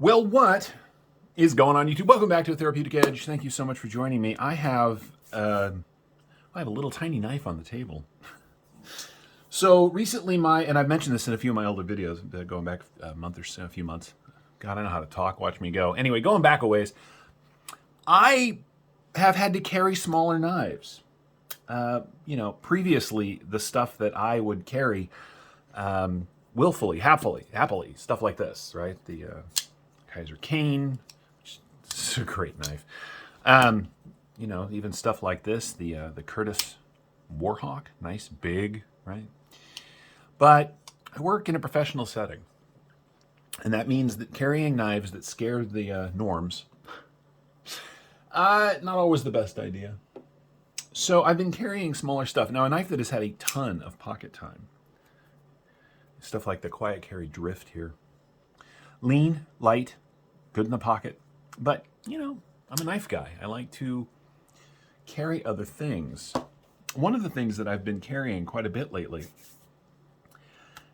Well, what is going on YouTube? Welcome back to A Therapeutic Edge. Thank you so much for joining me. I have a little tiny knife on the table. So recently and I've mentioned this in a few of my older videos, going back a month or so, a few months. God, I know how to talk. Watch me go. Anyway, going back a ways, I have had to carry smaller knives. Previously, the stuff that I would carry willfully, happily, stuff like this, right? The Kaiser Cane, which is a great knife. Even stuff like this, the Curtis Warhawk, nice, big, right? But I work in a professional setting, and that means that carrying knives that scare the norms, not always the best idea. So I've been carrying smaller stuff. Now, a knife that has had a ton of pocket time. Stuff like the Quiet Carry Drift here. Lean, light, good in the pocket. But, I'm a knife guy. I like to carry other things. One of the things that I've been carrying quite a bit lately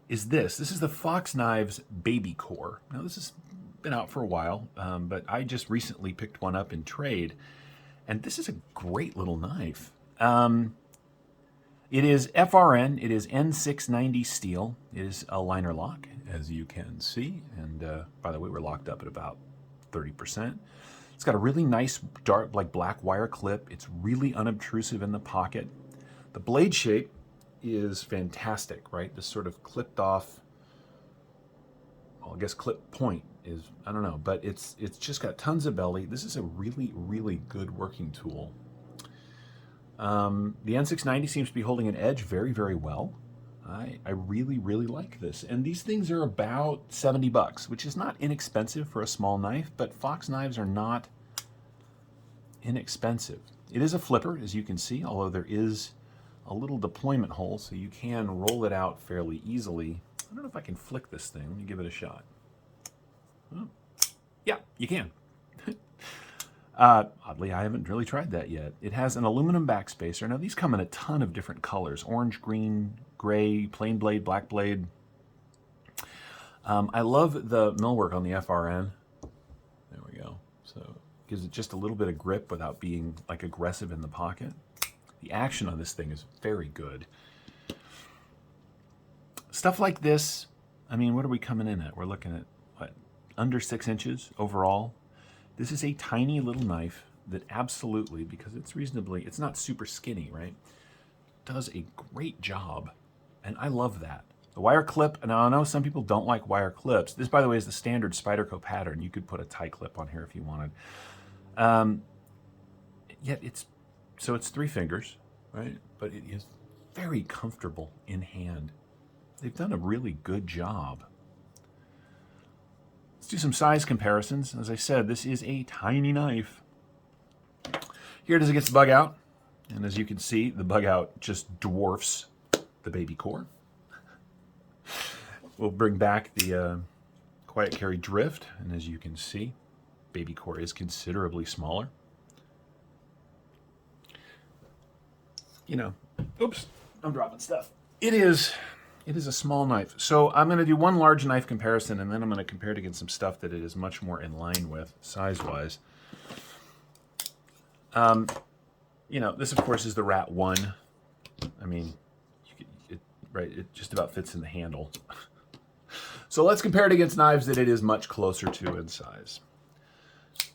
is this. This is the Fox Knives Baby Core. Now, this has been out for a while, but I just recently picked one up in trade. And this is a great little knife. It is FRN. It is N690 steel. It is a liner lock, as you can see. And by the way, we're locked up at about 30%. It's got a really nice dark, like black wire clip. It's really unobtrusive in the pocket. The blade shape is fantastic, right? This sort of clipped off, well, I guess clip point is, I don't know, but it's just got tons of belly. This is a really, really good working tool. The N690 seems to be holding an edge very, very well. I really, really like this. And these things are about $70, which is not inexpensive for a small knife, but Fox knives are not inexpensive. It is a flipper, as you can see, although there is a little deployment hole, so you can roll it out fairly easily. I don't know if I can flick this thing. Let me give it a shot. Oh, yeah, you can. Oddly, I haven't really tried that yet. It has an aluminum backspacer. Now, these come in a ton of different colors. Orange, green, gray, plain blade, black blade. I love the millwork on the FRN. There we go. So it gives it just a little bit of grip without being like aggressive in the pocket. The action on this thing is very good. Stuff like this, I mean, what are we coming in at? We're looking at, what, under 6 inches overall. This is a tiny little knife that absolutely, because it's not super skinny, right? Does a great job. And I love that. The wire clip, now I know some people don't like wire clips. This, by the way, is the standard Spyderco pattern. You could put a tie clip on here if you wanted. Yet it's 3 fingers, right? But it is very comfortable in hand. They've done a really good job. Let's do some size comparisons. As I said, this is a tiny knife. Here it is against the bug out. And as you can see, the bug out just dwarfs the Baby Core. We'll bring back the Quiet Carry Drift. And as you can see, Baby Core is considerably smaller. Oops, I'm dropping stuff. It is a small knife. So I'm going to do one large knife comparison, and then I'm going to compare it against some stuff that it is much more in line with, size-wise. This, of course, is the Rat 1. I mean, it just about fits in the handle. So let's compare it against knives that it is much closer to in size.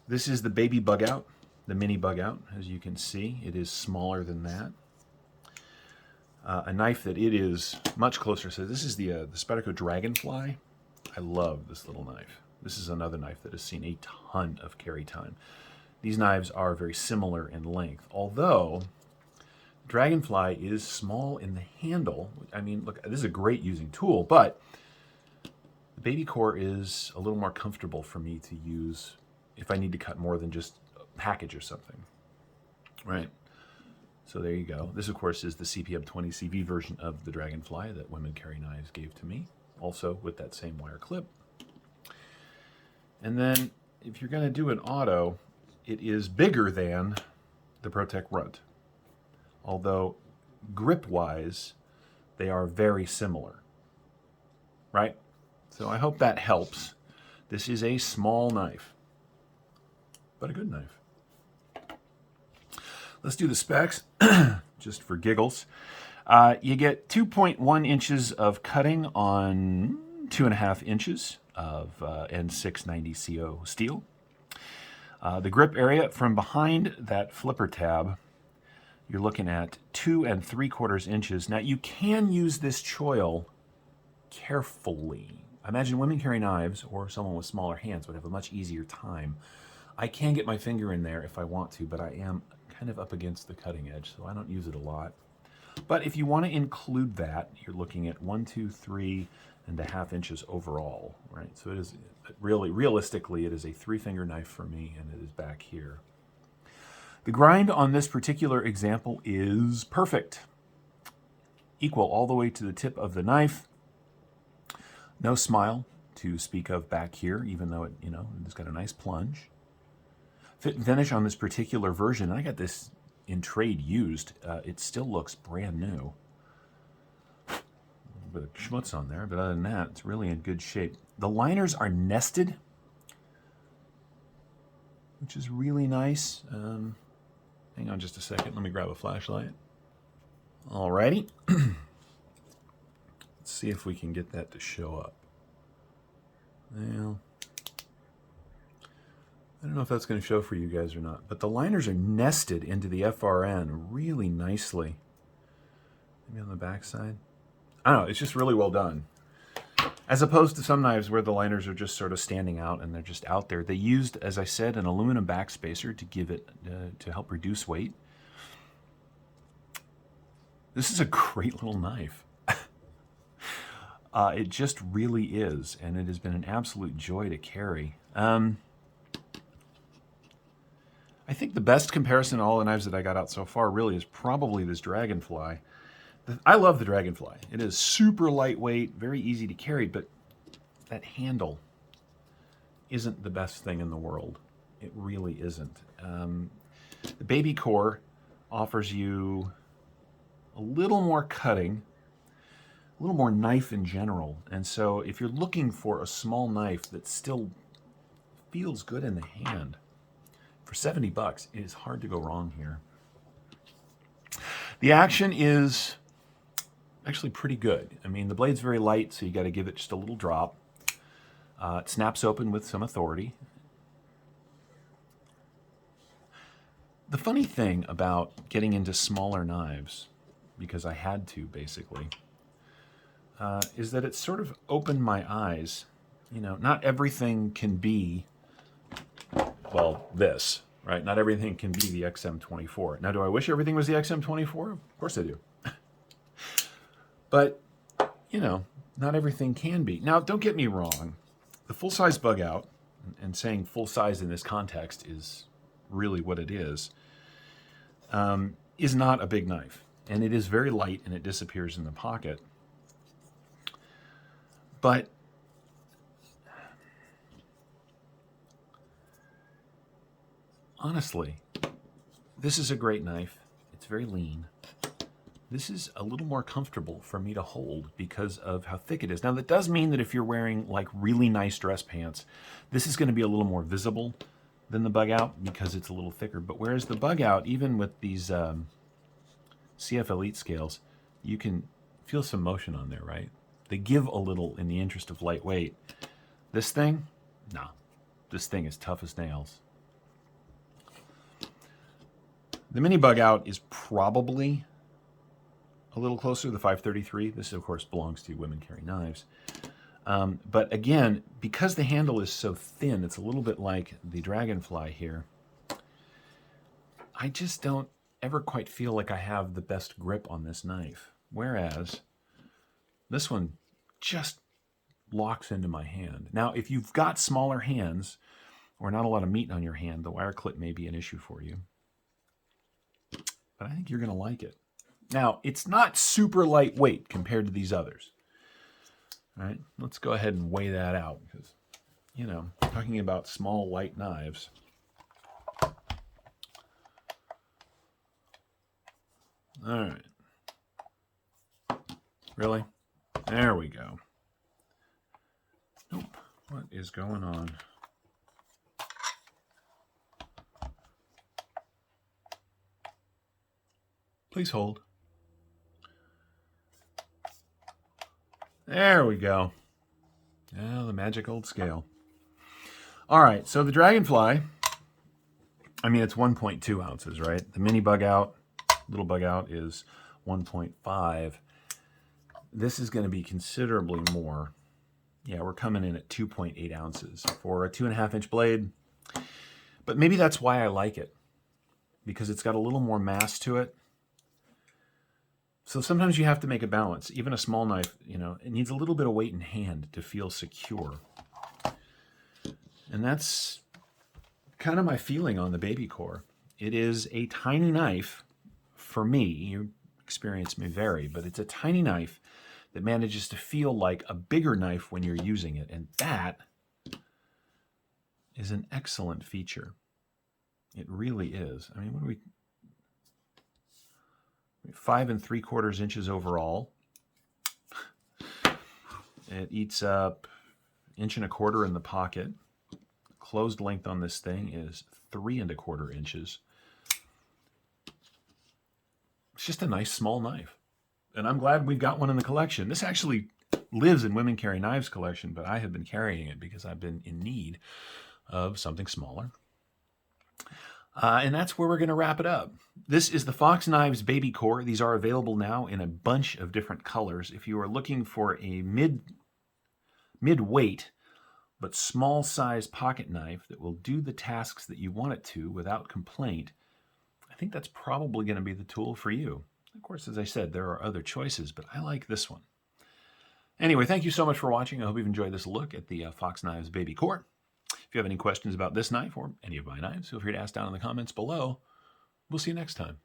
This is the Baby Bug Out, the Mini Bug Out. As you can see, it is smaller than that. A knife that it is much closer. So this is the Spyderco Dragonfly. I love this little knife. This is another knife that has seen a ton of carry time. These knives are very similar in length, although Dragonfly is small in the handle. I mean, look, this is a great using tool, but the Baby Core is a little more comfortable for me to use if I need to cut more than just a package or something, right? So there you go. This, of course, is the CPM 20CV version of the Dragonfly that Women Carry Knives gave to me, also with that same wire clip. And then if you're going to do an auto, it is bigger than the ProTech Runt, although grip-wise, they are very similar, right? So I hope that helps. This is a small knife, but a good knife. Let's do the specs, just for giggles. You get 2.1 inches of cutting on 2.5 inches of N690 CO steel. The grip area from behind that flipper tab, you're looking at 2 3/4 inches. Now you can use this choil carefully. I imagine women carry knives, or someone with smaller hands would have a much easier time. I can get my finger in there if I want to, but I am kind of up against the cutting edge, so I don't use it a lot. But if you want to include that, you're looking at 1, 2, 3.5 inches overall, right? So it is really, realistically, it is a 3-finger knife for me, and it is back here. The grind on this particular example is perfect. Equal all the way to the tip of the knife. No smile to speak of back here, even though it, it's got a nice plunge. Fit and finish on this particular version, I got this in trade used. It still looks brand new. A bit of schmutz on there, but other than that, it's really in good shape. The liners are nested, which is really nice. Hang on just a second. Let me grab a flashlight. Alrighty. Let's see if we can get that to show up. Well, I don't know if that's going to show for you guys or not, but the liners are nested into the FRN really nicely. Maybe on the back side. I don't know. It's just really well done. As opposed to some knives where the liners are just sort of standing out and they're just out there. They used, as I said, an aluminum backspacer to give it, to help reduce weight. This is a great little knife. It just really is, and it has been an absolute joy to carry. I think the best comparison to all the knives that I got out so far really is probably this Dragonfly. I love the Dragonfly. It is super lightweight, very easy to carry, but that handle isn't the best thing in the world. It really isn't. The Baby Core offers you a little more cutting, a little more knife in general. And so if you're looking for a small knife that still feels good in the hand, for $70, it is hard to go wrong here. The action is actually pretty good. I mean, the blade's very light, so you got to give it just a little drop. It snaps open with some authority. The funny thing about getting into smaller knives, because I had to basically, is that it sort of opened my eyes. Not everything can be, well, this, right? Not everything can be the XM24. Now, do I wish everything was the XM24? Of course I do. But, not everything can be. Now, don't get me wrong. The full-size bug out, and saying full-size in this context is really what it is not a big knife. And it is very light, and it disappears in the pocket. But honestly, this is a great knife. It's very lean. This is a little more comfortable for me to hold because of how thick it is. Now, that does mean that if you're wearing like really nice dress pants, this is going to be a little more visible than the bug out because it's a little thicker. But whereas the bug out, even with these CF Elite scales, you can feel some motion on there, right? They give a little in the interest of lightweight. This thing, no. This thing is tough as nails. The mini bug out is probably a little closer to the 533. This, of course, belongs to Women Carry Knives. But again, because the handle is so thin, it's a little bit like the Dragonfly here. I just don't ever quite feel like I have the best grip on this knife. Whereas this one just locks into my hand. Now, if you've got smaller hands or not a lot of meat on your hand, the wire clip may be an issue for you. But I think you're going to like it. Now, it's not super lightweight compared to these others. All right, let's go ahead and weigh that out because, talking about small, light knives. All right. Really? There we go. Nope. What is going on? Please hold. There we go. Yeah, the magic old scale. All right, so the Dragonfly, I mean, it's 1.2 ounces, right? The mini bug out, little bug out is 1.5. This is going to be considerably more. Yeah, we're coming in at 2.8 ounces for a 2.5-inch blade. But maybe that's why I like it, because it's got a little more mass to it. So sometimes you have to make a balance. Even a small knife, you know, it needs a little bit of weight in hand to feel secure. And that's kind of my feeling on the Baby Core. It is a tiny knife for me. Your experience may vary, but it's a tiny knife that manages to feel like a bigger knife when you're using it. And that is an excellent feature. It really is. I mean, what are we? 5 3/4 inches overall. It eats up 1 1/4 in the pocket. Closed length on this thing is 3 1/4 inches. It's just a nice small knife. And I'm glad we've got one in the collection. This actually lives in Women Carry Knives collection, but I have been carrying it because I've been in need of something smaller. And that's where we're going to wrap it up. This is the Fox Knives Baby Core. These are available now in a bunch of different colors. If you are looking for a mid-weight but small size pocket knife that will do the tasks that you want it to without complaint, I think that's probably going to be the tool for you. Of course, as I said, there are other choices, but I like this one. Anyway, thank you so much for watching. I hope you've enjoyed this look at the Fox Knives Baby Core. If you have any questions about this knife or any of my knives, feel free to ask down in the comments below. We'll see you next time.